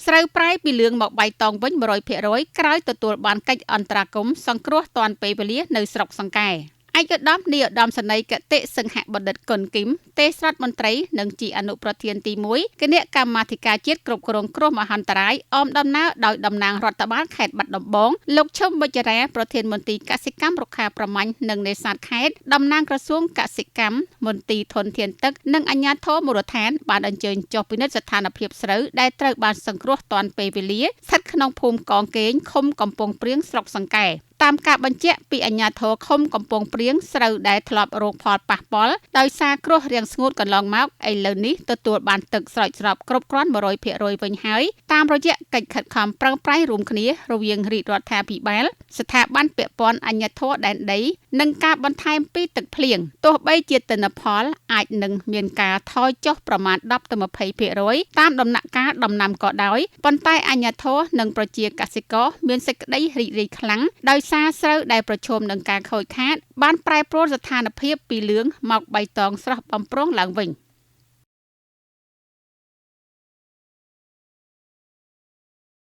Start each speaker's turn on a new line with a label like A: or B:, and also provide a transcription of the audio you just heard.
A: ស្រូវប្រែពីលឿងមកបៃតងវិញ 100% ក្រោយទទួលបានកិច្ចអន្តរាគមន៍សង្គ្រោះទាន់ពេលវេលានៅស្រុកសង្កែឯកឧត្តមនាយឧត្តមសេនីយ៍គតិសិង្ហបណ្ឌិតគុណគឹមទេសរដ្ឋមន្ត្រីនិងជាអនុប្រធានទី1គណៈកម្មាធិការជាតិគ្រប់គ្រងគ្រោះមហន្តរាយអមដំណើរដោយតំណាងរដ្ឋបាលខេត្តបាត់ដំបងលោកឈឹមវិជ្ជរាប្រធានមន្ត្រីកសិកម្មរុក្ខាប្រមាញ់និងនេសាទខេត្តតំណាងក្រសួងកសិកម្មមន្ត្រីធនធានទឹកនិងអាជ្ញាធរមូលដ្ឋានបានអញ្ជើញចុះពិនិត្យស្ថានភាពស្រូវដែលត្រូវបានសង្គ្រោះទាន់ពេលវេលាស្ថិតក្នុងភូមិកងកេងឃុំកំពង់ព្រៀងស្រុកសង្កែតាមការបញ្ជាក់ពីអាជ្ញាធរឃុំកំពង់ព្រៀងស្រូវដែលធ្លាប់រងផលប៉ះពាល់ដោយសារគ្រោះរាំងស្ងួតកន្លងមកឥឡូវនេះទទួលបានទឹកស្រោចស្រពគ្រប់គ្រាន់ 100% វិញហើយតាមរយៈកិច្ចខិតខំប្រឹងប្រែងរួមគ្នារវាងរាជរដ្ឋាភិបាលស្ថាប័នពាក់ព័ន្ធអាជ្ញាធរដែនដីនិងការបន្ថែមពីទឹកភ្លៀងទោះបីជាទិន្នផលអាចនឹងមានការថយចុះប្រមាណ 10-20% តាមដំណាក់កាលដំណាំក៏ដោយប៉ុន្តែអាជ្ញាធរនិងប្រជាកសិករមានសេចក្តីរីករាយខ្លាំងដោយសារស្រូវដែលប្រឈមនឹងការខូចខាតបានប្រែប្រួលស្ថានភាពពីលឿងមកបៃតងស្រស់បំព្រងឡើងវិញ